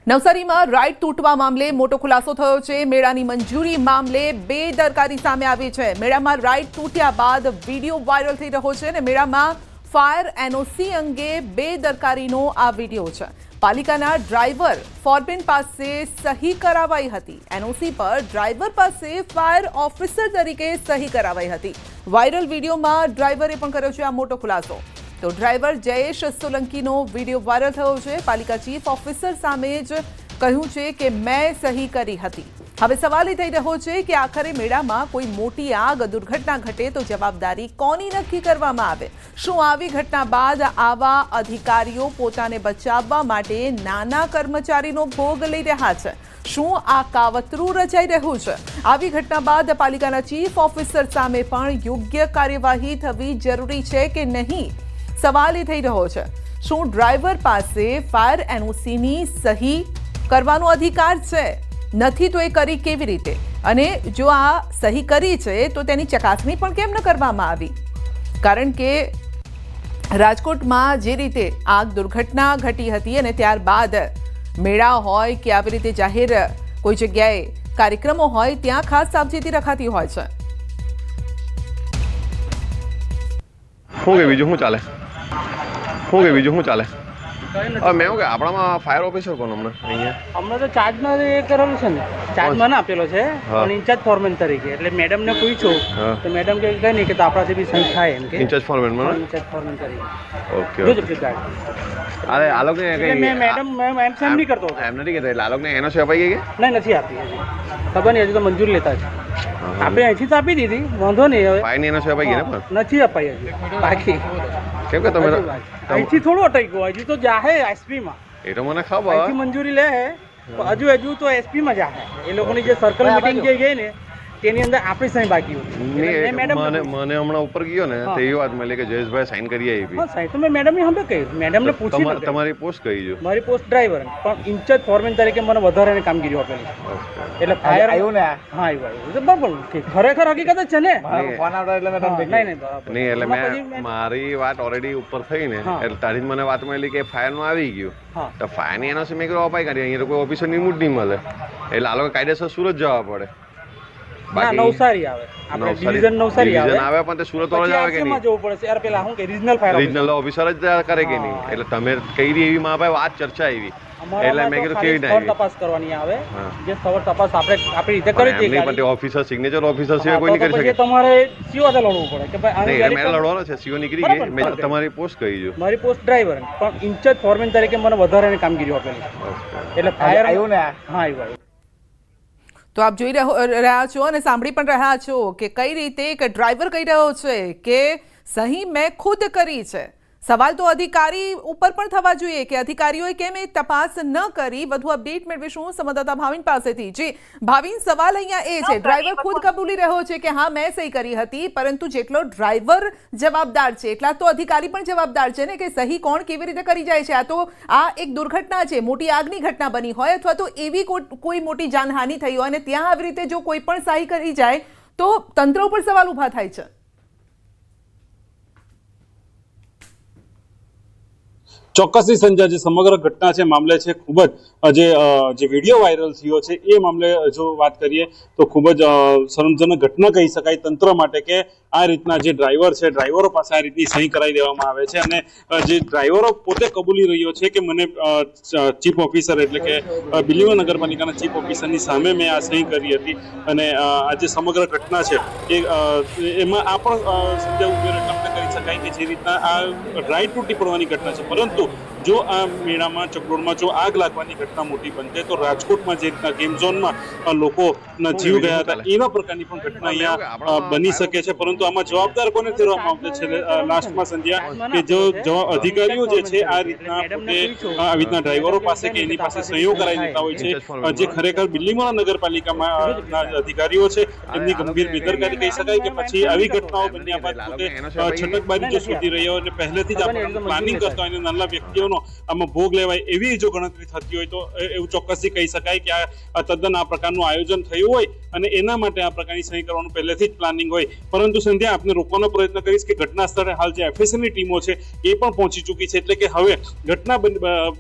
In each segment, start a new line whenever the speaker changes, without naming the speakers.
નવસારીમાં રાઇડ તૂટવા મામલે મોટો ખુલાસો થયો છે। મેળાની મંજૂરી મામલે બેદરકારી સામે આવી છે। મેળામાં રાઇડ તૂટ્યા બાદ વિડીયો વાયરલ થઈ રહ્યો છે અને મેળામાં ફાયર એનઓસી અંગે બેદરકારીનો આ વિડીયો છે। પાલિકાના ડ્રાઈવર ફોરમેન પાસે સહી કરાવાઈ હતી। એનઓસી પર ડ્રાઈવર પાસે ફાયર ઓફિસર તરીકે સહી કરાવાઈ હતી। વાયરલ વિડીયોમાં ડ્રાઈવરે પણ કર્યો છે આ મોટો ખુલાસો। तो ड्राइवर जयेश सोलंकीનો વિડીયો વાયરલ થયો છે। પાલિકા ચીફ ઓફિસર સામે જ કહ્યું છે કે મેં સહી કરી હતી। હવે સવાલ એ થઈ રહ્યો છે કે આખરે મેળામાં કોઈ મોટી આગ દુર્ઘટના ઘટે તો જવાબદારી કોની નક્કી કરવામાં આવે? શું આવી ઘટના બાદ આવા અધિકારીઓ પોતાને બચાવવા માટે નાના કર્મચારીનો ભોગ લઈ રહ્યા છે? શું આ કાવતરું રચાઈ રહ્યું છે? આવી ઘટના બાદ પાલિકાના ચીફ ઓફિસર સામે પણ યોગ્ય કાર્યવાહી થવી જરૂરી છે કે નહીં? સવાલ એ થઈ રહ્યો છે। શું ડ્રાઈવર પાસે ફાયર એનઓસીની સહી કરવાનો અધિકાર છે? નથી તો એ કરી કેવી રીતે? અને જો આ સહી કરી છે તો તેની ચકાસણી પણ કેમ ન કરવામાં આવી? કારણ કે રાજકોટમાં જે રીતે આગ દુર્ઘટના ઘટી હતી અને ત્યારબાદ મેળા હોય કે આવી રીતે જાહેર કોઈ જગ્યાએ કાર્યક્રમો હોય ત્યાં ખાસ સાવચેતી રખાતી હોય છે।
શું કે બીજું શું ચાલે? મેં કે આપણામાં ફાયર ઓફિસર કોણ
હમણાં તો ચાર્જમાં એ કરેલું છે ને, ચાર્જમાં ના આપેલો છે અને ઇન્ચાર્જ ફોરમેન તરીકે। એટલે મેડમને પૂછ્યું તો મેડમ કે કઈ નહીં કે આપણાથી બી સહી થાય એમ કે
ઇન્ચાર્જ ફોરમેન
ઇન્ચાર્જ ફોરમેન તરીકે।
ઓકે અરે આ લોકો ને કઈ
મેડમ એમ સેમ નહીં કરતો
એમ નથી કહેતા એટલે આ લોકો ને એનો છે અપાઈ ગઈ કે
નહીં નથી આપી હજી ખબર નહીં, હજુ તો મંજૂરી લેતા છે। આપણે અહીંથી તો આપી દીધી, વાંધો નહીં। હવે
ફાઈન એનો છે અપાઈ ગઈ ને પણ
નથી અપાઈ હજી બાકી।
કેમ કે તમે
અહીંથી થોડું અટકી ગયું, હજી તો જાહે એસપીમાં।
એ તો મને ખબર
અહીંથી મંજૂરી લે હજુ તો એસપીમાં જાહે। એ લોકોની જે સર્કલ મીટિંગ જે ગઈ ને તેની અંદર આપણી સહી બાકી હતી।
મને હમણાં ઉપર ગયો ને તો એવી વાત મળી કે જયેશભાઈ સાઈન કરી આવી।
હા સાઈન તો મેં મેડમને હંભે કહ્યું, મેડમને પૂછી
તમારી પોસ્ટ કઈ છે?
મારી પોસ્ટ ડ્રાઈવર, પણ ઇન્ચાર્જ ફોરમેન તરીકે મને વધારાની કામગીરી આપેલી છે। એટલે ફાયર આવ્યું ને? હા આવ્યું બરાબર, ખરેખર હકીકત જ છે ને। ફોન આવતા એટલે મેં
નહીં એટલે મેં મારી વાત ઓલરેડી ઉપર થઈ ને એટલે તારી જ મને વાત મળી કે ફાયરનું આવી ગયું તો ફાયરની એનઓસી મેં કીધું અપાઈ કાઢી। અહીંયા કોઈ ઓફિસરની મૂડ નહીં મળે એટલે આ લોકો કાયદેસર સુરત જવા પડે।
નવસારી આવે, આપણે ડિવિઝન નવસારી
આવે પણ તે સુરત વાળો જ આવે કે નહીં?
જવું પડે છે યાર, પેલા હું કે રિજનલ ફાયર
રિજનલ ઓફિસર જ કરે કે નહીં? એટલે તમે કઈ એવી માં ભાઈ વાત ચર્ચા આવી એટલે મેં કીધું કેવી રીતે
તપાસ કરવાની આવે, જે સવાર તપાસ આપણે આપણી રીતે કરી દઈએ
પણ ઓફિસર સિગ્નેચર ઓફિસર સિવાય કોઈ નહીં કરી શકે।
તમારે સીઓ સાથે લડવું પડે કે ભાઈ
નહીં, મેં લડવાનો છે। સીઓ નીકળી ગઈ। મેં તમારી પોસ્ટ કહી છે?
મારી પોસ્ટ ડ્રાઈવર, પણ ઇન્ચાર્જ ફોરમેન તરીકે મને વધારાની કામગીરી આપેલી છે। એટલે ફાયર આવ્યું ને? હા આવ્યું।
તો આપ જોઈ રહ્યા છો અને સાંભળી પણ રહ્યા છો કે કઈ રીતે એક ડ્રાઈવર કહી રહ્યો છે કે સહી મેં ખુદ કરી છે। સવાલ તો અધિકારી ઉપર પણ થવા જોઈએ કે અધિકારીઓએ કેમ એ તપાસ ન કરી? વધુ અપડેટ મેળવીશું સંવાદદાતા ભાવિન પાસેથી। જી ભાવિન, સવાલ અહીંયા એ છે, ડ્રાઈવર ખુદ કબૂલી રહ્યો છે કે હા મેં સહી કરી હતી, પરંતુ જેટલો ડ્રાઈવર જવાબદાર છે એટલા તો અધિકારી પણ જવાબદાર છે ને કે સહી કોણ કેવી રીતે કરી જાય છે? આ તો આ એક દુર્ઘટના છે, મોટી આગની ઘટના બની હોય અથવા તો એવી કોઈ મોટી જાનહાનિ થઈ હોય અને ત્યાં આવી રીતે જો કોઈ પણ સહી કરી જાય તો તંત્ર ઉપર સવાલ ઊભા થાય છે।
ચોક્કસથી સંજય, જે સમગ્ર ઘટના છે મામલે છે ખૂબ જ જે વિડીયો વાયરલ થયો છે એ મામલે જો વાત કરીએ તો ખૂબ જ શરમજનક ઘટના કહી શકાય તંત્ર માટે કે આ રીતના જે ડ્રાઈવર છે ડ્રાઈવરો પાસે આ રીતની સહી કરાવી દેવામાં આવે છે। અને જે ડ્રાઈવરો પોતે કબૂલી રહ્યો છે કે મને ચીફ ઓફિસર એટલે કે બિલીમોરા નગરપાલિકાના ચીફ ઓફિસરની સામે મેં આ સહી કરી હતી। અને આ જે સમગ્ર ઘટના છે એમાં આ પણ સમજાવવું કરી શકાય કે જે રીતના આ રાઈડ તૂટી પડવાની ઘટના છે, પરંતુ જો આ મેળામાં ચકડોળમાં જો આગ લાગવાની ઘટના મોટી બનશે તો રાજકોટમાં જે રીતના ગેમ ઝોનમાં લોકોના જીવ ગયા હતા એવા પ્રકારની પણ ઘટના અહીંયા બની શકે છે। પરંતુ આમાં જવાબદાર કોને ઠેરવવામાં આવશે છે લાસ્ટમાં સંધ્યા કે જો અધિકારીઓ જે છે આ રીતના પોતે આવી રીતના ડ્રાઈવરો પાસે કે એની પાસે સહયોગ કરાવી દેતા હોય છે, જે ખરેખર બિલીમોરા નગરપાલિકામાં અધિકારીઓ છે એમની ગંભીર બેદરકારી કહી શકાય કે પછી આવી ઘટનાઓ બન્યા બાદ પોતે છટકબારી જો શોધી રહ્યો અને પહેલેથી જ આપણે પ્લાનિંગ કરતા હોય નાના વ્યક્તિઓનો ઘટનાનો આમાં ભોગ લેવાય એવી જો ગણતરી થતી હોય તો એવું ચોક્કસથી કહી શકાય કે આ તદ્દન આ પ્રકારનું આયોજન થયું હોય અને એના માટે આ પ્રકારની સહી કરવાનું પહેલેથી જ પ્લાનિંગ હોય. પરંતુ સંધ્યા આપને રોકવાનો પ્રયત્ન કરીશ કે ઘટના સ્થળે હાલ જે FSLની ટીમો છે એ પણ પહોંચી ચૂકી છે, એટલે કે હવે ઘટના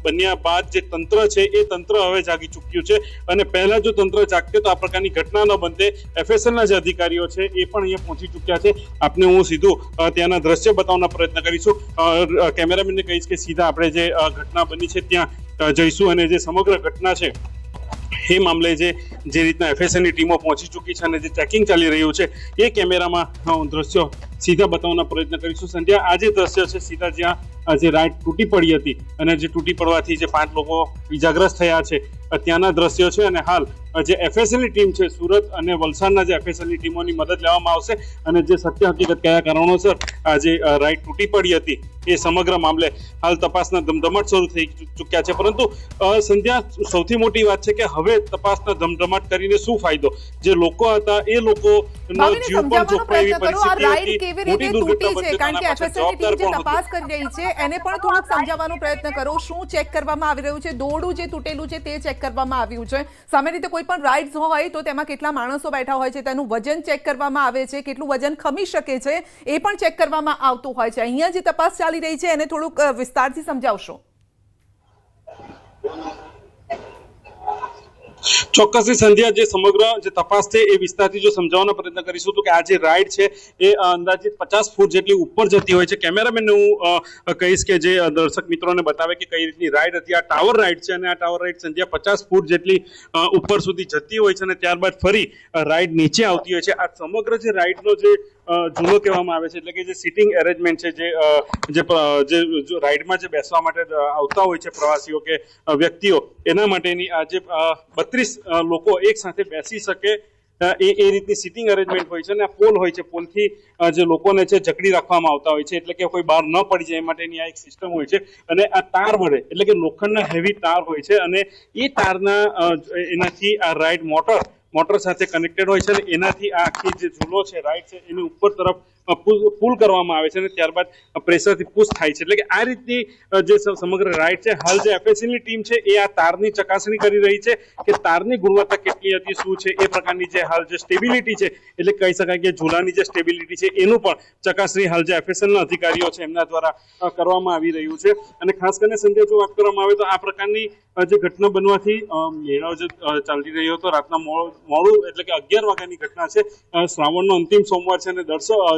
બન્યા બાદ જે તંત્ર છે એ તંત્ર હવે જાગી ચૂક્યું છે અને પહેલા જો તંત્ર જાગતે તો આ પ્રકારની ઘટના ન બનતે. FSLના જે અધિકારીઓ છે એ પણ અહીંયા પહોંચી ચૂક્યા છે. આપને હું સીધું ત્યાંના દ્રશ્ય બતાવવાનો પ્રયત્ન કરીશું. કેમેરામેનને કહીશ કે સીધા આપણે જે ઘટના બની છે ત્યાં જઈશું અને જે સમગ્ર ઘટના છે એ મામલે જે રીતના FSLની ટીમો પહોંચી ચૂકી છે અને જે ચેકિંગ ચાલી રહ્યું છે એ કેમેરામાં દ્રશ્યો સીધા બતાવવાનો પ્રયત્ન કરીશું. સંધ્યા આ જે દ્રશ્ય છે સીધા જ્યાં જે રાઈડ તૂટી પડી હતી અને જે તૂટી પડવાથી જે 5 લોકો ઇજાગ્રસ્ત થયા છે ત્યાંના દ્રશ્યો છે અને હાલ જે FSLની ટીમ છે સુરત અને વલસાડના જે FSLની ટીમોની મદદ લેવામાં આવશે અને જે સત્ય હકીકત કયા કારણોસર આ જે રાઈડ તૂટી પડી હતી એ સમગ્ર મામલે હાલ તપાસના ધમધમાટ શરૂ થઈ ચૂક્યા છે. પરંતુ સંધ્યા સૌથી મોટી વાત છે કે હવે તપાસના ધમધમાટ કરીને શું ફાયદો? જે લોકો હતા એ લોકોનો જીવ પણ જોખમાય એવી પરિસ્થિતિ હતી. મોટી દુર્ઘટના બનશે
કારણ કે FSLની ટીમ જે તપાસ કરી રહી છે એને પણ થોડુંક સમજાવવાનો પ્રયત્ન કરો. શું ચેક કરવામાં આવી રહ્યું છે? દોરડું જે તૂટેલું છે તે ચેક કરવામાં આવ્યું છે. સામાન્ય રીતે કોઈ પણ રાઇડ્સ હોય તો તેમાં કેટલા માણસો બેઠા હોય છે, તેનું વજન ચેક કરવામાં આવે છે, કેટલું વજન ખમી શકે છે એ પણ ચેક કરવામાં આવતું હોય છે. અહીંયા જે તપાસ ચાલી રહી છે એને થોડુંક વિસ્તારથી સમજાવશો.
ચોક્કસથી સંધ્યા જે સમગ્ર જે તપાસ છે એ વિસ્તારથી જો સમજાવવાનો પ્રયત્ન કરીશું તો કે આ જે રાઈડ છે એ અંદાજિત 50 ફૂટ જેટલી ઉપર જતી હોય છે. કેમેરામેનને હું કહીશ કે જે દર્શક મિત્રોને બતાવે કે કઈ રીતની રાઈડ હતી. આ ટાવર રાઈડ છે અને આ ટાવર રાઈડ સંધ્યા 50 ફૂટ જેટલી ઉપર સુધી જતી હોય છે અને ત્યારબાદ ફરી રાઈડ નીચે આવતી હોય છે. આ સમગ્ર જે રાઈડનો જે જૂનો કહેવામાં આવે છે એટલે કે જે સિટિંગ એરેન્જમેન્ટ છે જે રાઈડમાં જે બેસવા માટે આવતા હોય છે પ્રવાસીઓ કે વ્યક્તિઓ એના માટેની આ જે 32 લોકો એક સાથે બેસી શકે એ રીતની સિટિંગ અરેન્જમેન્ટ હોય છે અને આ પોલ હોય છે. પોલથી જે લોકોને છે જકડી રાખવામાં આવતા હોય છે એટલે કે કોઈ બહાર ન પડી જાય એ માટેની આ એક સિસ્ટમ હોય છે. અને આ તાર વડે એટલે કે લોખંડના હેવી તાર હોય છે અને એ તારના એનાથી આ રાઈડ મોટર સાથે કનેક્ટેડ હોય છે અને એનાથી આ આખી જે ઝૂલો છે રાઈડ છે એની ઉપર તરફ પુલ કરવામાં આવે છે અને ત્યારબાદ પ્રેશરથી પુશ થાય છે. એટલે કે આ રીતની જે સમગ્ર રાઈડ છે હાલ જે FSLની ટીમ છે એ આ તારની ચકાસણી કરી રહી છે કે તારની ગુણવત્તા કેટલી હતી, શું છે એ પ્રકારની જે હાલ જે સ્ટેબિલિટી છે એટલે કહી શકાય કે ઝૂલાની જે સ્ટેબિલિટી છે એનું પણ ચકાસણી હાલ જે FSLના અધિકારીઓ છે એમના દ્વારા કરવામાં આવી રહ્યું છે. અને ખાસ કરીને સંજય જો વાત કરવામાં આવે તો આ પ્રકારની જે ઘટના બનવાથી મેળો જે ચાલી રહ્યો હતો રાતના મોડું એટલે કે 11 વાગ્યાની ઘટના છે. શ્રાવણનો અંતિમ સોમવાર છે અને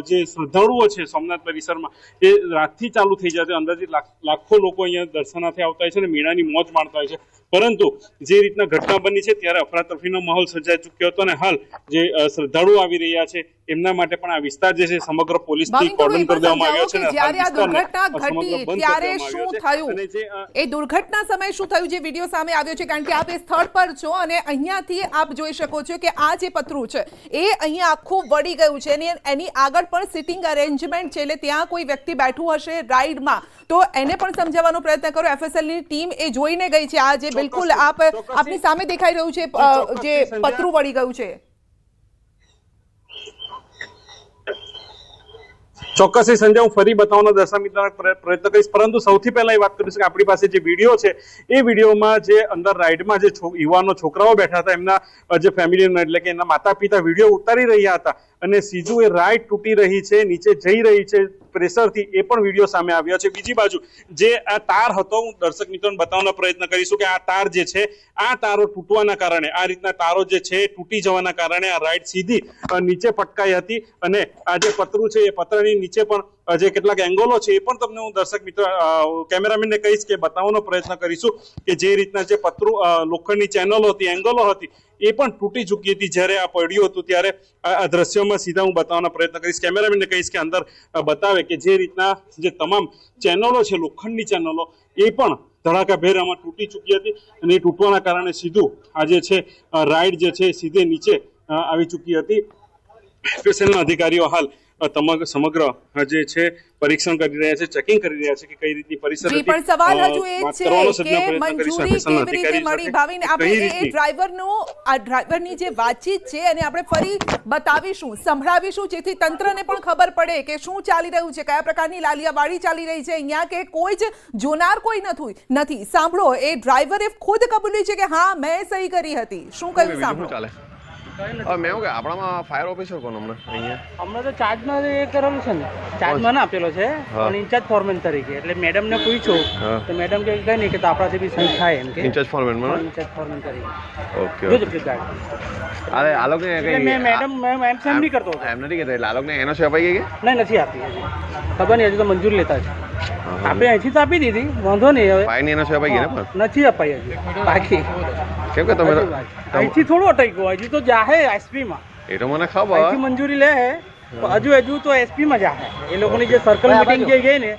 જે શ્રદ્ધાળુઓ છે સોમનાથ પરિસરમાં એ રાતથી ચાલુ થઈ જાય છે. અંદાજિત લાખો લોકો અહીંયા દર્શનાર્થે આવતા હોય છે અને મેળાની મોજ માણતા હોય છે. પરંતુ જે રીતના ઘટના બની છે ત્યારે અફરાતફરીનો માહોલ સર્જાઈ ચૂક્યો હતો અને હાલ જે શ્રદ્ધાળુઓ આવી રહ્યા છે એમના માટે પણ આ વિસ્તાર જે છે સમગ્ર પોલીસથી કોર્ડન કરી દેવામાં આવ્યો છે.
જ્યારે આ દુર્ઘટના ઘટી ત્યારે શું થયું, એ દુર્ઘટના સમયે શું થયું જે વિડીયો સામે આવ્યો છે? કારણ કે આપ એ સ્થળ પર છો અને અહીંયાથી આપ જોઈ શકો છો કે આ જે પતરું છે એ અહીંયા આખું વળી ગયું છે અને એની આગળ પણ સિટિંગ અરેન્જમેન્ટ છે એટલે ત્યાં કોઈ વ્યક્તિ બેઠું હશે રાઈડમાં તો એને પણ સમજાવવાનો પ્રયત્ન કરો. FSLની ટીમ એ જોઈને ગઈ છે આ જે બિલકુલ આપની સામે દેખાઈ રહ્યું છે જે પતરું વળી ગયું છે.
ચોક્કસથી સંજય હું ફરી બતાવવાનો દર્શક મિત્રોને પ્રયત્ન કરીશ. પરંતુ સૌથી પહેલા એ વાત કરીશ કે આપણી પાસે જે વિડીયો છે એ વિડીયોમાં જે અંદર રાઈડમાં જે યુવાનો છોકરાઓ બેઠા હતા એમના જે ફેમિલી એટલે કે એના માતા પિતા વિડીયો ઉતારી રહ્યા હતા અને સીધું એ રાઈડ તૂટી રહી છે, નીચે જઈ રહી છે પ્રેશરથી એ પણ વિડીયો સામે આવ્યો છે. બીજી બાજુ જે આ તાર હતો હું દર્શક મિત્રોને બતાવવાનો પ્રયત્ન કરીશું કે આ તાર જે છે આ તારો તૂટવાના કારણે આ રીતના તારો જે છે તૂટી જવાના કારણે આ રાઈડ સીધી નીચે પટકાઈ હતી અને આ જે પતરું છે એ પતરાની નીચે પણ જે કેટલાક એંગલો છે એ પણ તમને હું દર્શક મિત્ર કેમેરામેનને કહીશ કે બતાવવાનો પ્રયત્ન કરીશું કે જે રીતના જે પતરું લોખંડની ચેનલો હતી એંગલો હતી એ પણ તૂટી ચૂકી હતી જ્યારે આ પડ્યું હતું ત્યારે આ દ્રશ્યોમાં સીધા હું બતાવવાનો પ્રયત્ન કરીશ. કેમેરામેનને કહીશ કે અંદર બતાવે કે જે રીતના જે તમામ ચેનલો છે લોખંડની ચેનલો એ પણ ધડાકાભેર આમાં તૂટી ચૂકી હતી અને એ તૂટવાના કારણે સીધું આ જે છે રાઈડ જે છે સીધે નીચે આવી ચૂકી હતી. FSLના અધિકારીઓ હાલ સમગ્ર જે છે પરીક્ષણ કરી રહ્યા છે, ચેકિંગ કરી રહ્યા છે કે કઈ રીતની પરિસ્થિતિ
જી, પણ સવાલ હજુ એ
વાત
છે
કરવાનો
કે
સજ્જન પ્રયત્ન કરીશું
મંજૂરી
FSL ના
કેવી રીતે
અધિકારી
મળી?
સાથે.
ભાવિન,
કઈ
આપણે એ
રીતની?
ડ્રાઈવરની જે વાતચીત છે અને આપણે ફરી બતાવીશું, સંભળાવીશું, જેથી તંત્રને પણ ખબર પડે કે શું ચાલી રહ્યું છે, કયા પ્રકારની લાલિયાવાડી ચાલી રહી છે અહીંયા, કે કોઈ જ જોનાર કોઈ નથી. સાંભળો, એ ડ્રાઈવરે ખુદ કબૂલ્યું છે કે હા મેં સહી કરી હતી. શું કહ્યું
બીજું શું
સાંભળો.
ચાલે? મેં એવું કે આપણામાં ફાયર ઓફિસર કોણ હમણાં અહીંયા?
હમણાં તો ચાર્જમાં એ કરેલું છે ને, ચાર્જમાં ના આપેલો છે
હા.
પણ ઇન્ચાર્જ ફોરમેન તરીકે. એટલે મેડમને પૂછ્યું
હા.
તો મેડમ કે કઈ નહીં કે તો આપણાથી બી સહી થાય એમ કે
ઇન્ચાર્જ ફોરમેનમાં ને?
ઇન્ચાર્જ ફોરમેન તરીકે
ઓકે
જોજો
ઓકે.
ફ્લિપકાર્ટ.
અરે આ લોકો
એટલે મેં મેડમ એમ સેમ નહીં કરતો હતો.
એમ નથી કહેતા એટલે આ લોકોને એનઓસી અપાઈ ગઈ કે
નહીં, નથી આપી હજી. ખબર નહીં, હજુ તો મંજૂરી લેતા છે. આપણે અહીંથી તો આપી દીધી, વાંધો નહીં. હવે
ફાયરની એનઓસી અપાઈ ગઈ ને પણ?
નથી અપાઈ હજી બાકી.
કેમ કે તમે
અહીંથી થોડું અટકી ગયું, હજી તો જાહે એસપીમાં.
એ તો મને
અહીંથી
ખબર.
મંજૂરી લે પણ હજુ તો એસપીમાં જાહે. એ લોકોની જે સર્કલ મીટિંગ જે ગઈ ને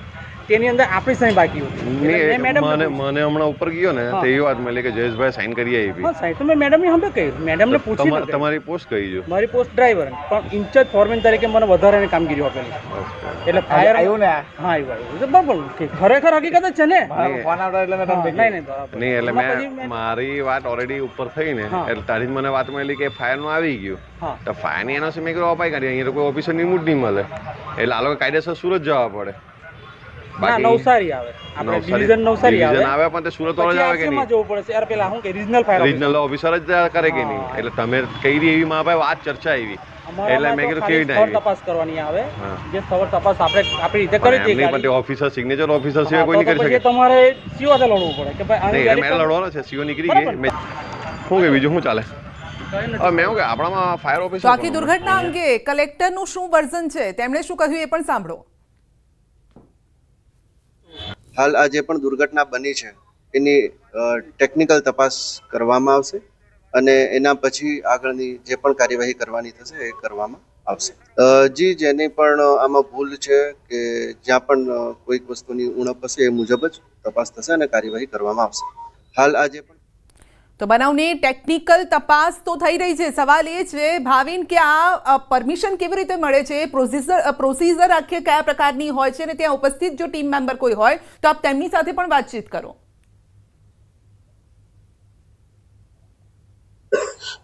તેની અંદર આપણી સહી બાકી હતી. એટલે મેં
મને
મેડમ
મને હમણાં ઉપર ગયો ને તો એવી વાત મળી કે જયેશભાઈ સાઈન કરી આવી.
હા સાહેબ, તો મેં મેડમને હમણાં કહ્યું, મેડમને પૂછી નહોતું.
તમારી પોસ્ટ કઈ જો?
મારી પોસ્ટ ડ્રાઈવર, પણ ઇન્ચાર્જ ફોરમેન તરીકે મને વધારાની કામગીરી આપેલી. એટલે ફાયર આવ્યું ને? હા આવ્યું. તો બરાબર, ખરેખર હકીકત જ છે ને. ફોન આવતા એટલે મેં તમને નહીં
નહીં એટલે મેં મારી વાત ઓલરેડી ઉપર થઈ ને એટલે તારી જ મને વાત મળી કે ફાયર નું આવી ગયું. તો ફાયર ની એનઓસી મેં કીધું અપાઈ કાઢી. અહીંયા તો કોઈ ઓફિસર ની મૂડ નહીં મળે એટલે આ લોકો કાયદેસર સુરત જવા પડે.
ના, નવસારી આવે. આપણે ડિવિઝન નવસારી આવે.
ડિવિઝન આવે પણ તે સુરત વાળા જ આવે કે
પછી
નહીં?
જવું પડે છે. યાર પેલા હું કે રીજનલ ફાયર
રિજનલ ઓફિસર જ કરે કે નહીં? એટલે તમે કઈ એવી માં ભાઈ વાત ચર્ચા આવી એટલે મેં કીધું કેવી
સ્થળ તપાસ કરવાની આવે. જે સ્થળ તપાસ આપણે આપણી રીતે કરી
એમની
દઈએ.
પણ તે ઓફિસર સિગ્નેચર ઓફિસર સિવાય કોઈ નહીં કરી
પછી
શકે.
તમારે સીઓ સાથે લડવું પડે કે ભાઈ આની
નહીં મેં લડવાનો છે. સીઓ નીકળી ગઈ. મેં શું કે બીજું શું ચાલે? હવે મેં એવું કે આપણામાં ફાયર ઓફિસર
તો આખી દુર્ઘટના અંગે કલેક્ટરનું શું વર્ઝન છે, તેમણે શું કહ્યું એ પણ સાંભળો.
હાલ આ જે પણ દુર્ઘટના બની છે એની ટેકનિકલ તપાસ કરવામાં આવશે અને એના પછી આગળની જે પણ કાર્યવાહી કરવાની થશે એ કરવામાં આવશે. જી, જેની પણ આમાં ભૂલ છે કે જ્યાં પણ કોઈક વસ્તુની ઉણપ હશે એ મુજબ જ તપાસ થશે અને કાર્યવાહી કરવામાં આવશે. હાલ આજે પણ
તો બનાવની ટેકનિકલ તપાસ તો થઈ રહી છે. સવાલ એ છે ભાવિન કે આ પરમિશન કેવી રીતે મળે છે, પ્રોસીજર આખી કયા પ્રકારની હોય છે, અને ત્યાં ઉપસ્થિત જો ટીમ મેમ્બર કોઈ હોય તો આપ તેમની સાથે પણ વાતચીત કરો.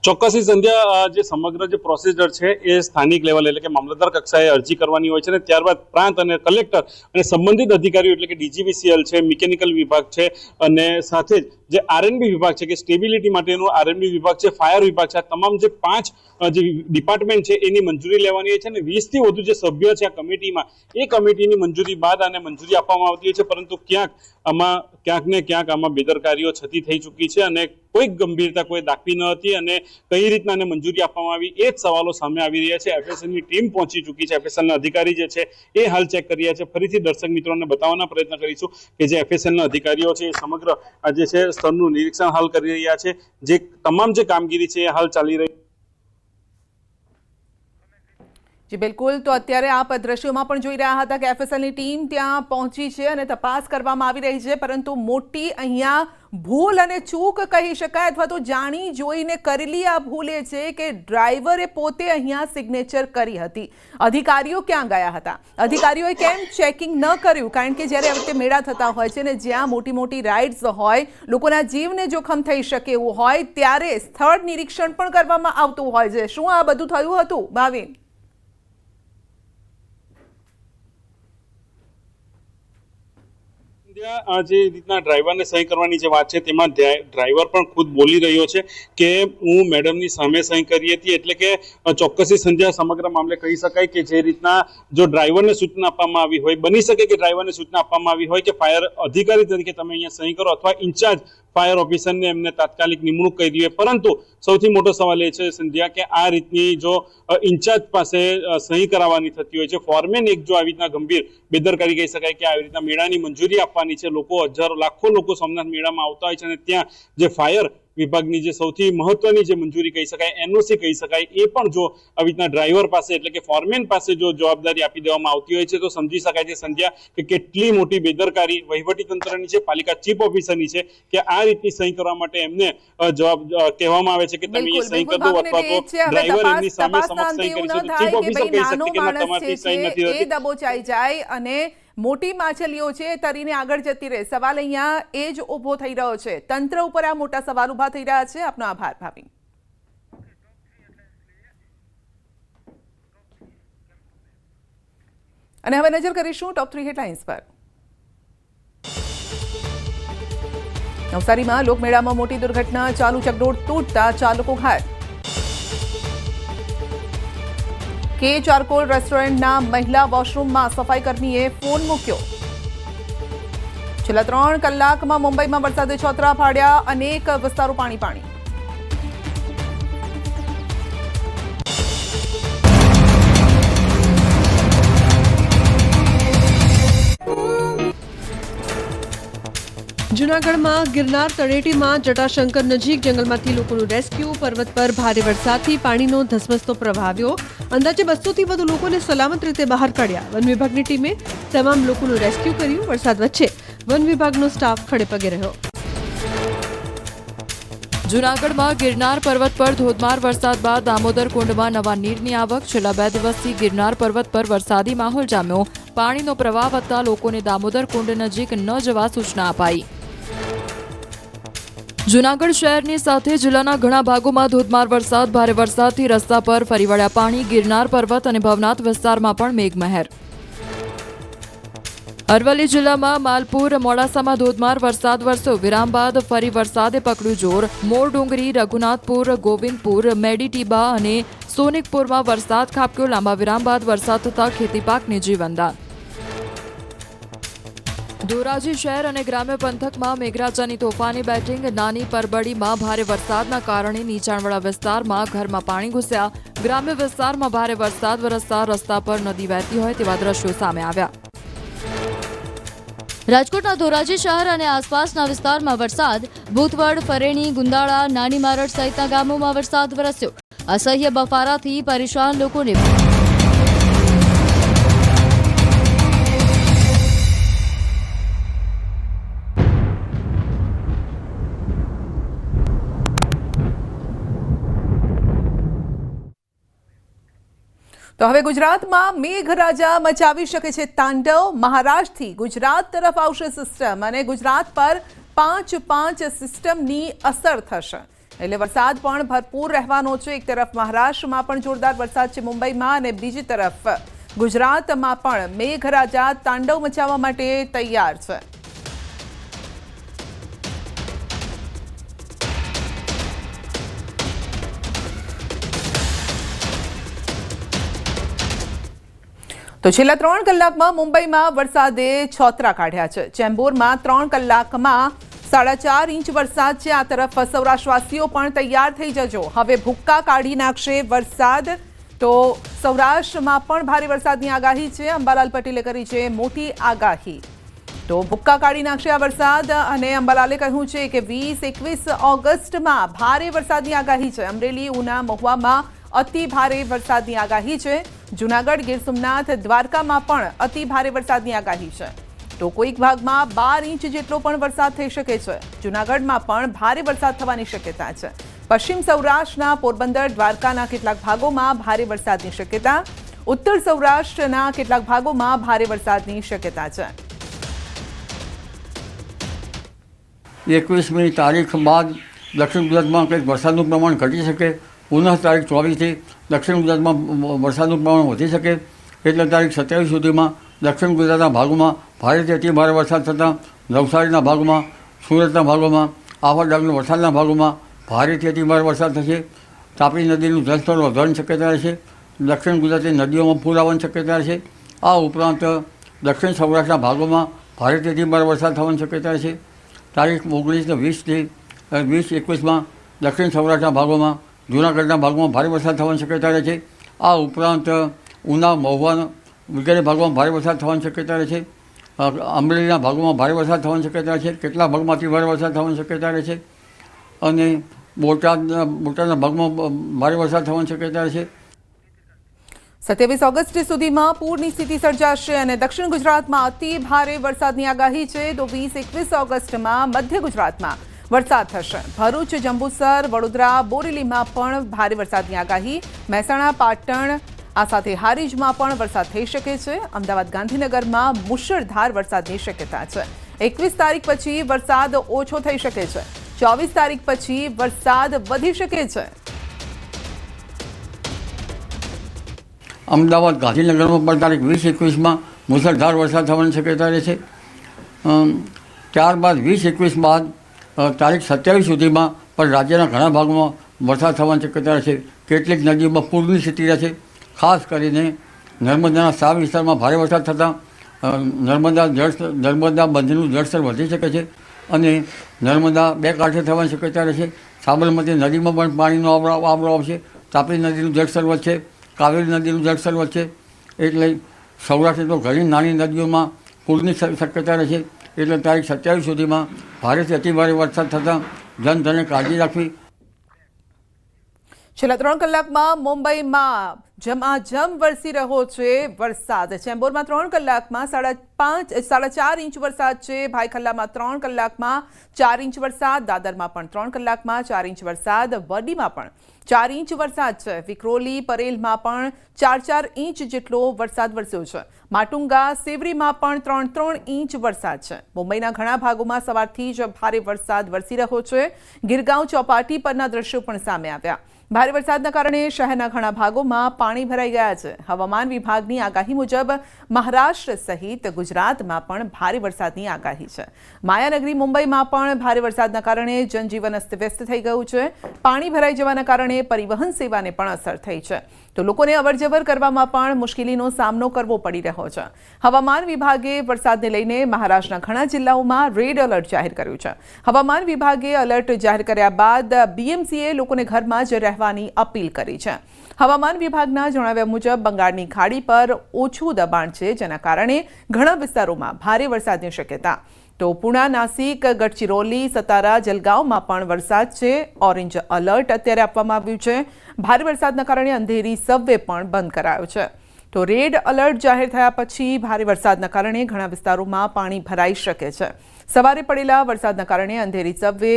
ચોક્કસથી સંધ્યા, જે સમગ્ર જે પ્રોસિજર છે એ સ્થાનિક લેવલ એટલે કે મામલતદાર કક્ષાએ અરજી કરવાની હોય છે અને ત્યારબાદ પ્રાંત અને કલેક્ટર અને સંબંધિત અધિકારીઓ એટલે કે ડીજીવીસીએલ છે, મિકેનિકલ વિભાગ છે અને સાથે જ જે આરએનબી વિભાગ છે કે સ્ટેબિલિટી માટેનું આરએનબી વિભાગ છે, ફાયર વિભાગ છે, આ તમામ જે 5 જે ડિપાર્ટમેન્ટ છે એની મંજૂરી લેવાની હોય છે અને 20 થી વધુ જે સભ્યો છે આ કમિટીમાં, એ કમિટીની મંજૂરી બાદ આને મંજૂરી આપવામાં આવતી હોય છે. પરંતુ ક્યાંક ને ક્યાંક આમાં બેદરકારીઓ છતી થઈ ચૂકી છે અને કોઈ ગંભીરતા કોઈ દાખવી ન હતી અને કઈ રીતના આને મંજૂરી આપવામાં આવી એ જ સવાલો સામે આવી રહ્યા છે. એફએસએલની ટીમ પહોંચી ચૂકી છે, એફએસએલના અધિકારી જે છે એ હાલ ચેક કરી રહ્યા છે. ફરીથી દર્શક મિત્રોને બતાવવાના પ્રયત્ન કરીશું કે જે એફએસએલના અધિકારીઓ છે એ સમગ્ર આ જે છે સ્થળનું નિરીક્ષણ હાલ કરી રહ્યા છે. જે તમામ જે કામગીરી છે એ હાલ ચાલી રહી.
જી બિલકુલ, તો અત્યારે આપ દ્રશ્યોમાં પણ જોઈ રહ્યા હતા કે એફએસએલની ટીમ ત્યાં પહોંચી છે અને તપાસ કરવામાં આવી રહી છે. પરંતુ મોટી અહીંયા ભૂલ અને ચૂક કહી શકાય અથવા તો જાણી જોઈને કરેલી આ ભૂલ એ છે કે ડ્રાઈવરે પોતે અહીંયા સિગ્નેચર કરી હતી. અધિકારીઓ ક્યાં ગયા હતા? અધિકારીઓએ કેમ ચેકિંગ ન કર્યું? કારણ કે જ્યારે આવી રીતે મેળા થતા હોય છે ને જ્યાં મોટી મોટી રાઇડ્સ હોય, લોકોના જીવને જોખમ થઈ શકે એવું હોય, ત્યારે સ્થળ નિરીક્ષણ પણ કરવામાં આવતું હોય છે. શું આ બધું થયું હતું ભાવિન?
જે રીતના ડ્રાઈવરને સહી કરવાની જે વાત છે તેમાં ડ્રાઈવર પણ ખુદ બોલી રહ્યો છે કે હું મેડમની સામે સહી કરી હતી. એટલે કે ચોક્કસી સંધ્યા સમગ્ર મામલે કહી શકાય કે જે રીતના જો ડ્રાઈવરને સૂચના આપવામાં આવી હોય, બની શકે કે ડ્રાઈવરને સૂચના આપવામાં આવી હોય કે ફાયર અધિકારી તરીકે તમે અહીંયા સહી કરો અથવા ઇન્ચાર્જ ફાયર ઓફિસરને એમને તાત્કાલિક નિમણૂક કરી દઈએ. પરંતુ સૌથી મોટો સવાલ એ છે સંધ્યા કે આ રીતની જો ઇન્ચાર્જ પાસે સહી કરાવવાની થતી હોય છે, ફોરમેન એક જો આવી રીતના ગંભીર બેદરકારી કહી શકાય કે આવી રીતના મેળાની મંજૂરી આપવાની છે, લોકો હજારો લાખો લોકો સોમનાથ મેળામાં આવતા હોય છે અને ત્યાં જે ફાયર વિભાગની જે સૌથી મહત્વની જે મંજૂરી કહી શકાય, NOC કહી શકાય, એ પણ જો આવી રીતના ડ્રાઈવર પાસે એટલે કે ફોરમેન પાસે જો જવાબદારી આપી દેવામાં આવતી હોય છે તો સમજી શકાય છે સંધ્યા કે કેટલી મોટી બેદરકારી વહીવટી તંત્રની છે, પાલિકા ચીફ ઓફિસરની છે કે આ રીતની સહી કરવા માટે એમને જવાબ કહેવામાં આવે છે કે તમે એ સહી કરી દો અથવા તો ડ્રાઈવર એમની સામે સમક્ષ સહી કરી શકે. ચીફ ઓફિસર કહી શકે કે ના તમારી સહી નથી
એ દબોચાઈ જાય અને મોટી માછલીઓ છે તરીને આગળ જતી રહે. સવાલ અહીંયા એ જ ઉભો થઈ રહ્યો છે. તંત્ર ઉપર આ મોટા સવાલ ઉભા થઈ રહ્યા છે. આપનો આભાર ભાભી. અને હવે નજર કરીશું ટોપ 3 હેડલાઇન્સ પર. નવસારીમાં લોકમેળામાં મોટી દુર્ઘટના, ચાલુ ચકડોળ તૂટતા ચાલકો ઘાયલ. કે ચારકોલ રેસ્ટોરન્ટના મહિલા વોશરૂમમાં સફાઈ કર્મીએ ફોન મૂક્યો. છેલ્લા 3 કલાકમાં મુંબઈમાં વરસાદે છોતરા ફાડ્યા, અનેક વિસ્તારો પાણી પાણી.
જૂનાગઢમાં ગિરનાર તળેટીમાં જટાશંકર નજીક જંગલમાંથી લોકોનું રેસ્ક્યુ. પર્વત પર ભારે વરસાદથી પાણીનો ધસમસતો પ્રવાહ આવ્યો. અંદાજે 200થી વધુ લોકોને સલામત રીતે બહાર કાઢ્યા. વન વિભાગની ટીમે તમામ લોકોનું રેસ્ક્યુ કર્યું. વરસાદ વચ્ચે વન વિભાગનો સ્ટાફ ખડે પગે રહ્યો.
જૂનાગઢમાં ગિરનાર પર્વત પર ધોધમાર વરસાદ બાદ દામોદર કુંડમાં નવા નીરની આવક. છેલ્લા 2 દિવસથી ગિરનાર પર્વત પર વરસાદી માહોલ જામ્યો. પાણીનો પ્રવાહ વધતા લોકોને દામોદર કુંડ નજીક ન જવા સૂચના અપાઈ. જૂનાગઢ શહેરની સાથે જિલ્લાના ઘણા ભાગોમાં ધોધમાર વરસાદ. ભારે વરસાદથી રસ્તા પર ફરી વળ્યા પાણી. ગિરનાર પર્વત અને ભવનાથ વિસ્તારમાં પણ મેઘમહેર. અરવલ્લી જિલ્લામાં માલપુર મોડાસામાં ધોધમાર વરસાદ વરસ્યો. વિરામ બાદ ફરી વરસાદે પકડ્યું જોર. મોરડુંગરી, રઘુનાથપુર, ગોવિંદપુર, મેડીટીબા અને સોનિકપુરમાં વરસાદ ખાબક્યો. લાંબા વિરામ બાદ વરસાદ થતા ખેતી પાકને જીવનદાન. ધોરાજી શહેર અને ગ્રામ્ય પંથકમાં મેઘરાજાની તોફાની બેટિંગ. નાની પરબડીમાં ભારે વરસાદના કારણે નીચાણવાળા વિસ્તારમાં ઘરમાં પાણી ઘૂસ્યા. ગ્રામ્ય વિસ્તારમાં ભારે વરસાદ વરસતા રસ્તા પર નદી વહેતી હોય તેવા દ્રશ્યો સામે આવ્યા.
રાજકોટના ધોરાજી શહેર અને આસપાસના વિસ્તારમાં વરસાદ. ભૂતવડ, ફરેણી, ગુંદાળા, નાની મારડ સહિતના ગામોમાં વરસાદ વરસ્યો. અસહ્ય બફારાથી પરેશાન લોકોને
તો હવે ગુજરાતમાં મેઘરાજા મચાવી શકે છે તાંડવ. મહારાષ્ટ્રથી ગુજરાત તરફ આવશે સિસ્ટમ અને ગુજરાત પર 5 સિસ્ટમની અસર થશે. એટલે વરસાદ પણ ભરપૂર રહેવાનો છે. એક તરફ મહારાષ્ટ્રમાં પણ જોરદાર વરસાદ છે મુંબઈમાં અને બીજી તરફ ગુજરાતમાં પણ મેઘરાજા તાંડવ મચાવવા માટે તૈયાર છે. તો છેલ્લા 3 કલાકમાં મુંબઈમાં વરસાદે છોતરા કાઢ્યા છે. ચેમ્બુરમાં 3 કલાકમાં 4.5 ઇંચ વરસાદ છે. આ તરફ સૌરાષ્ટ્રવાસીઓ પણ તૈયાર થઈ જજો. હવે ભૂક્કા કાઢી નાખશે વરસાદ. તો સૌરાષ્ટ્રમાં પણ ભારે વરસાદની આગાહી છે. અંબાલાલ પટેલે કરી છે મોટી આગાહી. તો ભૂક્કા કાઢી નાખશે આ વરસાદ અને અંબાલાલે કહ્યું છે કે 20-21 ઓગસ્ટમાં ભારે વરસાદની આગાહી છે. અમરેલી, ઉના, મહુવામાં અતિ ભારે વરસાદની આગાહી છે. જૂનાગઢ, ગીર સોમનાથ, દ્વારકામાં પણ અતિ ભારે વરસાદની આગાહી છે. તો કોઈક ભાગમાં 12 ઇંચ જેટલો પણ વરસાદ થઈ શકે છે. જૂનાગઢમાં પણ ભારે વરસાદ થવાની શક્યતા છે. પશ્ચિમ સૌરાષ્ટ્રના પોરબંદર, દ્વારકાના કેટલાક ભાગોમાં ભારે વરસાદની શક્યતા. ઉત્તર સૌરાષ્ટ્રના કેટલાક ભાગોમાં ભારે વરસાદની શક્યતા છે.
21મી તારીખ બાદ દક્ષિણ ગુજરાતમાં કંઈક વરસાદનું પ્રમાણ ઘટી શકે. પુનઃ તારીખ 24થી દક્ષિણ ગુજરાતમાં વરસાદનું પ્રમાણ વધી શકે. એટલે તારીખ 27 સુધીમાં દક્ષિણ ગુજરાતના ભાગોમાં ભારેથી અતિ ભારે વરસાદ થતાં નવસારીના ભાગોમાં, સુરતના ભાગોમાં, આહવા ડાંગના વરસાદના ભાગોમાં ભારેથી અતિ ભારે વરસાદ થશે. તાપી નદીનું જળસ્તર વધવાની શક્યતા રહેશે. દક્ષિણ ગુજરાતની નદીઓમાં પૂર આવવાની શક્યતા રહેશે. આ ઉપરાંત દક્ષિણ સૌરાષ્ટ્રના ભાગોમાં ભારેથી અતિ ભારે વરસાદ થવાની શક્યતા રહેશે. તારીખ 19 ને 20થી 20-21માં દક્ષિણ સૌરાષ્ટ્રના ભાગોમાં, જૂનાગઢના ભાગમાં ભારે વરસાદ થવાની શક્યતા રહે છે. આ ઉપરાંત ઉના, મહુવા વગેરે ભાગોમાં ભારે વરસાદ થવાની શક્યતા રહે છે. અમરેલીના ભાગોમાં ભારે વરસાદ થવાની શક્યતા છે. કેટલાક ભાગમાં અતિ ભારે વરસાદ થવાની શક્યતા રહે છે. અને બોટાદના ભાગમાં ભારે વરસાદ થવાની શક્યતા છે.
27 ઓગસ્ટ સુધીમાં પૂરની સ્થિતિ સર્જાશે અને દક્ષિણ ગુજરાતમાં અતિ ભારે વરસાદની આગાહી છે. તો 20-21 ઓગસ્ટમાં મધ્ય ગુજરાતમાં વરસાદ થશે. ભરૂચ, જંબુસર, વડોદરા, બોરેલીમાં પણ ભારે વરસાદની આગાહી. મહેસાણા, પાટણ આ સાથે હારીજમાં પણ વરસાદ થઈ શકે છે. અમદાવાદ, ગાંધીનગરમાં મુશળધાર વરસાદની શક્યતા છે. 21 તારીખ પછી વરસાદ ઓછો થઈ શકે છે. 24 તારીખ પછી વરસાદ વધી શકે છે.
અમદાવાદ, ગાંધીનગરમાં પણ તારીખ 20-21માં મુશળધાર વરસાદ થવાની શક્યતા રહે છે. ત્યારબાદ 20-21 બાદ તારીખ 27 સુધીમાં પણ રાજ્યના ઘણા ભાગોમાં વરસાદ થવાની શક્યતા રહે છે. કેટલીક નદીઓમાં પૂરની સ્થિતિ રહે છે. ખાસ કરીને નર્મદાના સાવ વિસ્તારમાં ભારે વરસાદ થતાં નર્મદા બંધનું જળસ્તર વધી શકે છે અને નર્મદા બે કાંઠે થવાની શક્યતા રહેશે. સાબરમતી નદીમાં પણ પાણીનો આવરો આવશે. તાપી નદીનું જળસ્તર વધશે. કાવેરી નદીનું જળસ્તર વધશે. એટલે સૌરાષ્ટ્ર તો ઘણી નાની નદીઓમાં પૂરની શક્યતા રહેશે. એટલે તારીખ 27 સુધીમાં ભારેથી અતિભારે વરસાદ થતાં જનધને કાળજી રાખવી.
છેલ્લા 3 કલાકમાં મુંબઈમાં ઝમાઝમ વરસી રહ્યો છે વરસાદ. ચેમ્બુરમાં 3 કલાકમાં 4.5 ઇંચ વરસાદ છે. ભાઈખલ્લામાં 3 કલાકમાં 4 ઇંચ વરસાદ. દાદરમાં પણ 3 કલાકમાં 4 ઇંચ વરસાદ. વડીમાં પણ 4 ઇંચ વરસાદ છે. વિક્રોલી, પરેલમાં પણ 4 ઇંચ જેટલો વરસાદ વરસ્યો છે. માટુંગા, સેવરીમાં પણ 3 ઇંચ વરસાદ છે. મુંબઈના ઘણા ભાગોમાં સવારથી જ ભારે વરસાદ વરસી રહ્યો છે. ગીરગાંવ ચોપાટી પરના દ્રશ્યો પણ સામે આવ્યા. ભારે વરસાદના કારણે શહેરના ઘણા ભાગોમાં પાણી ભરાઈ ગયા છે. હવામાન વિભાગની આગાહી મુજબ મહારાષ્ટ્ર સહિત ગુજરાતમાં પણ ભારે વરસાદની આગાહી છે. માયાનગરી મુંબઈમાં પણ ભારે વરસાદના કારણે જનજીવન અસ્તવ્યસ્ત થઈ ગયું છે. પાણી ભરાઈ જવાના કારણે પરિવહન સેવાને પણ અસર થઈ છે. તો લોકોને અવરજવર કરવામાં પણ મુશ્કેલીનો સામનો કરવો પડી રહ્યો છે. હવામાન વિભાગે વરસાદને લઈને મહારાષ્ટ્રના ઘણા જિલ્લાઓમાં રેડ એલર્ટ જાહેર કર્યું છે. હવામાન વિભાગે એલર્ટ જાહેર કર્યા બાદ બીએમસીએ લોકોને ઘરમાં જ રહેવાની અપીલ કરી છે. હવામાન વિભાગના જણાવ્યા મુજબ બંગાળની ખાડી પર ઓછું દબાણ છે, જેના કારણે ઘણા વિસ્તારોમાં ભારે વરસાદની શક્યતા. તો પુણા, નાસિક, ગડચિરોલી, સતારા, જલગાંવમાં પણ વરસાદ છે. ઓરેન્જ એલર્ટ અત્યારે આપવામાં આવ્યું છે. ભારે વરસાદના કારણે અંધેરી સબવે પણ બંધ કરાયો છે. તો રેડ એલર્ટ જાહેર થયા પછી ભારે વરસાદના કારણે ઘણા વિસ્તારોમાં પાણી ભરાઈ શકે છે. સવારે પડેલા વરસાદના કારણે Andheri subway,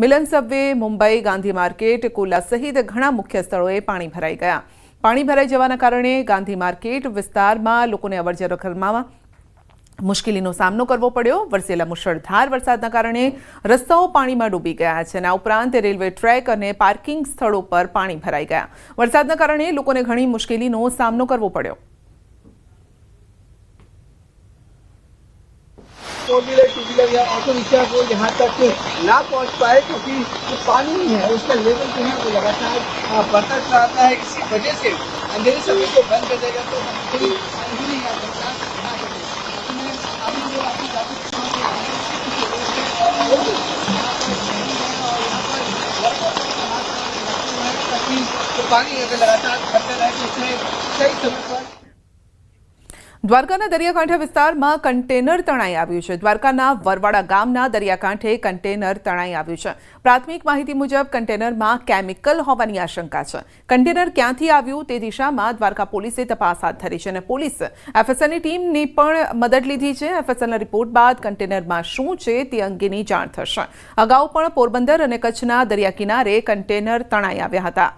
Milan subway, Mumbai, Gandhi market, કોલા સહિત ઘણા મુખ્ય સ્થળોએ પાણી ભરાઈ ગયા. પાણી ભરાઈ જવાના કારણે ગાંધી માર્કેટ વિસ્તારમાં લોકોને અવરજવર કરવામાં મુશ્કેલીનો સામનો કરવો પડ્યો. વરસેલા મુશળધાર વરસાદના કારણે રસ્તાઓ પાણીમાં ડૂબી ગયા છે. આ ઉપરાંત રેલવે ટ્રેક અને પાર્કિંગ સ્થળો પર પાણી ભરાઈ ગયા. વરસાદના કારણે લોકોને ઘણી મુશ્કેલીનો સામનો કરવો પડ્યો.
फोर व्हीलर, टू व्हीलर या ऑटो रिक्शा को यहाँ तक ना पहुँच पाए क्योंकि जो पानी है उसका लेवल जो है वो लगातार बढ़ता चला आता है. इसी वजह से अंधेरे समय को बंद कर देगा तो अंधेरी या बरसात ना बने. अभी जो आपकी ताकि पानी अगर लगातार बढ़ता रहे तो उसमें सही समय पर.
દ્વારકાના દરિયાકાંઠા વિસ્તારમાં કન્ટેનર તણાઈ આવ્યું છે. દ્વારકાના વરવાડા ગામના દરિયાકાંઠે કન્ટેનર તણાઈ આવ્યું છે. પ્રાથમિક માહિતી મુજબ કન્ટેનરમાં કેમિકલ હોવાની આશંકા છે. કન્ટેનર ક્યાંથી આવ્યું તે દિશામાં દ્વારકા પોલીસે તપાસ હાથ ધરી છે અને પોલીસ એફએસએલની ટીમની પણ મદદ લીધી છે. એફએસએલના રિપોર્ટ બાદ કન્ટેનરમાં શું છે તે અંગેની જાણ થશે. અગાઉ પણ પોરબંદર અને કચ્છના દરિયા કિનારે કન્ટેનર તણાઈ આવ્યા હતા.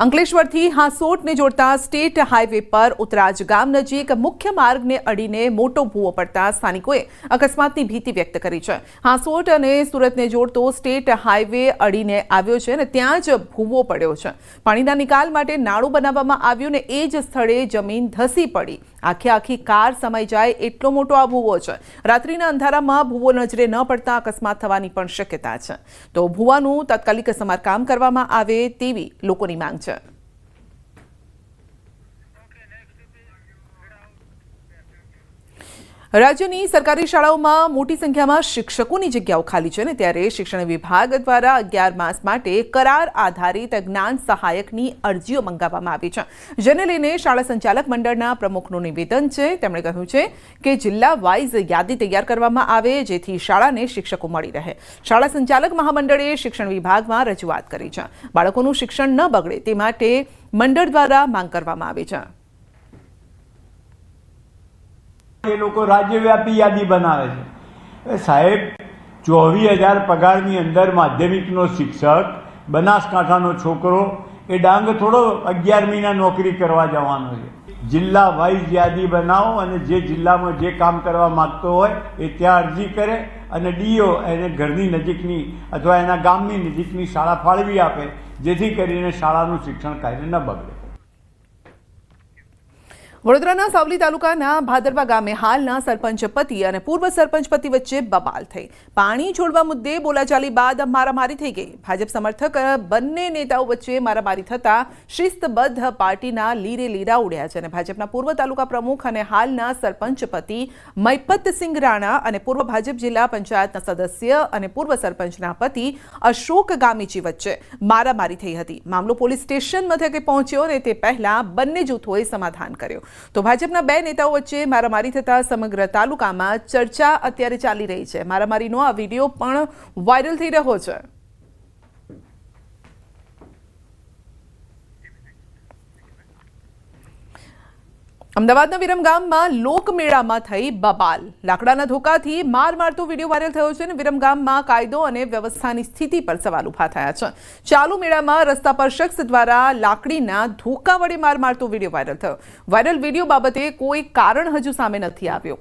અંકલેશ્વરથી હાંસોટને જોડતા સ્ટેટ હાઈવે પર ઉતરાજ ગામ નજીક મુખ્ય માર્ગને અડીને મોટો ભૂવો પડતા સ્થાનિકોએ અકસ્માતની ભીતિ વ્યક્ત કરી છે. હાંસોટ અને સુરતને જોડતો સ્ટેટ હાઈવે અડીને આવ્યો છે અને ત્યાં જ ભૂવો પડ્યો છે. પાણીના નિકાલ માટે નાળું બનાવવામાં આવ્યું ને એ જ સ્થળે જમીન ધસી પડી. આખી કાર સમાઈ જાય એટલો મોટો આ ભૂવો છે. રાત્રિના અંધારામાં ભૂવો નજરે ન પડતા અકસ્માત થવાની પણ શક્યતા છે. તો ભૂવાનું તાત્કાલિક સમારકામ કરવામાં આવે તેવી લોકોની માંગ છે. રાજ્યની સરકારી શાળાઓમાં મોટી સંખ્યામાં શિક્ષકોની જગ્યાઓ ખાલી છે ને ત્યારે શિક્ષણ વિભાગ દ્વારા 11 માસ માટે કરાર આધારિત જ્ઞાન સહાયકની અરજીઓ મંગાવવામાં આવી છે, જેને લઈને શાળા સંચાલક મંડળના પ્રમુખનું નિવેદન છે. તેમણે કહ્યું છે કે જિલ્લા વાઇઝ યાદી તૈયાર કરવામાં આવે જેથી શાળાને શિક્ષકો મળી રહે. શાળા સંચાલક મહામંડળે શિક્ષણ વિભાગમાં રજૂઆત કરી છે. બાળકોનું શિક્ષણ ન બગડે તે માટે મંડળ દ્વારા માંગ કરવામાં આવી છે.
એ લોકો રાજ્યવ્યાપી યાદી બનાવે છે. સાહેબ, 24,000 પગારની અંદર માધ્યમિકનો શિક્ષક, બનાસકાંઠાનો છોકરો એ ડાંગ થોડો 11 મહિના નોકરી કરવા જવાનો છે. જિલ્લા વાઇઝ યાદી બનાવો અને જે જિલ્લામાં જે કામ કરવા માંગતો હોય એ ત્યાં અરજી કરે અને ડીઓ એને ઘરની નજીકની અથવા એના ગામની નજીકની શાળા ફાળવી આપે, જેથી કરીને શાળાનું શિક્ષણ કાર્ય ન બગડે.
વડોદરાના સાવલી તાલુકાના ભાદરવા ગામે હાલના સરપંચ પતિ અને પૂર્વ સરપંચ પતિ વચ્ચે બબાલ થઈ. પાણી છોડવા મુદ્દે બોલાચાલી બાદ મારામારી થઈ ગઈ. ભાજપ સમર્થક બંને નેતાઓ વચ્ચે મારામારી થતા શિસ્તબદ્ધ પાર્ટીના લીરે લીરા ઉડ્યા છે અને ભાજપના પૂર્વ તાલુકા પ્રમુખ અને હાલના સરપંચ પતિ મૈપતસિંહ રાણા અને પૂર્વ ભાજપ જિલ્લા પંચાયતના સદસ્ય અને પૂર્વ સરપંચના પતિ અશોક ગામીચી વચ્ચે મારામારી થઈ હતી. મામલો પોલીસ સ્ટેશન મથકે પહોંચ્યો અને તે પહેલા બંને જૂથોએ સમાધાન કર્યું. તો ભાજપના બે નેતાઓ વચ્ચે મારામારી થતા સમગ્ર તાલુકામાં ચર્ચા અત્યારે ચાલી રહી છે. મારામારીનો આ વિડીયો પણ વાયરલ થઈ રહ્યો છે. અમદાવાદના વિરમગામમાં લોકમેળામાં થઈ બબાલ. લાકડાના ધોકાથી માર મારતો વિડીયો વાયરલ થયો છે અને વિરમગામમાં કાયદો અને વ્યવસ્થાની સ્થિતિ પર સવાલ ઉભા થયા છે. ચાલુ મેળામાં રસ્તા પર શખ્સ દ્વારા લાકડીના ધોકા વડે માર મારતો વિડીયો વાયરલ થયો. વાયરલ વિડીયો બાબતે કોઈ કારણ હજુ સામે નથી આવ્યો.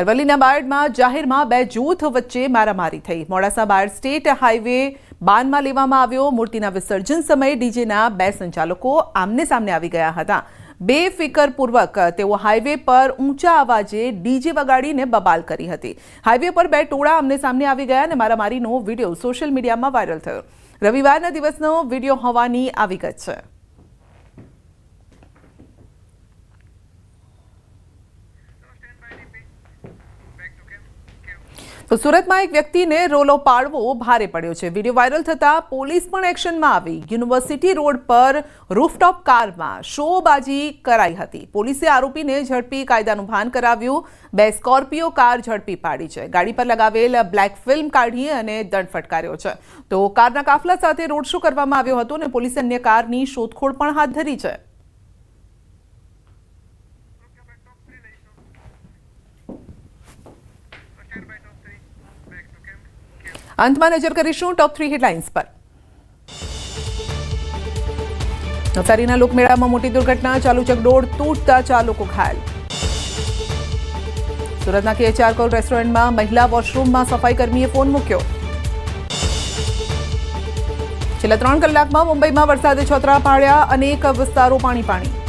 અરવલ્લીના બાયડમાં જાહેરમાં બે જૂથ વચ્ચે મારામારી થઈ. મોડાસા બાયડ સ્ટેટ હાઈવે બાનમાં લેવામાં આવ્યો. મૂર્તિના વિસર્જન સમયે ડીજેના બે સંચાલકો આમને સામને આવી ગયા હતા. બેફિકરપૂર્વક તેઓ હાઈવે પર ઊંચા અવાજે ડીજે વગાડીને બબાલ કરી હતી. હાઈવે પર બે ટોળા આમને સામને આવી ગયા અને મારામારીનો વિડીયો સોશિયલ મીડિયામાં વાયરલ થયો. રવિવારના દિવસનો વિડીયો હોવાની આ વિગત છે. તો સુરતમાં એક વ્યક્તિને રોલો પાડવો ભારે પડ્યો છે. વિડીયો વાયરલ થતા પોલીસ પણ એક્શનમાં આવી. યુનિવર્સિટી રોડ પર રૂફટોપ કારમાં શોબાજી કરાઈ હતી. પોલીસે આરોપીને ઝડપી કાયદાનું ભાન કરાવ્યું. બે સ્કોર્પિયો કાર ઝડપી પાડી છે. ગાડી પર લગાવેલ બ્લેક ફિલ્મ કાઢી અને દંડ ફટકાર્યો છે. તો કારના કાફલા સાથે રોડ શો કરવામાં આવ્યો હતો અને પોલીસે અન્ય કારની શોધખોળ પણ હાથ ધરી છે. અંતમાં નજર કરીશું ટોપ 3 હેડલાઇન્સ પર. નવસારીના લોકમેળામાં મોટી દુર્ઘટના. ચાલુ ચકડોળ તૂટતા 4 લોકો ઘાયલ. સુરતના KHR કોલ રેસ્ટોરન્ટમાં મહિલા વોશરૂમમાં સફાઈ કર્મીએ ફોન મૂક્યો. છેલ્લા 3 કલાકમાં મુંબઈમાં વરસાદે છોતરા પાડ્યા. અનેક વિસ્તારો પાણી.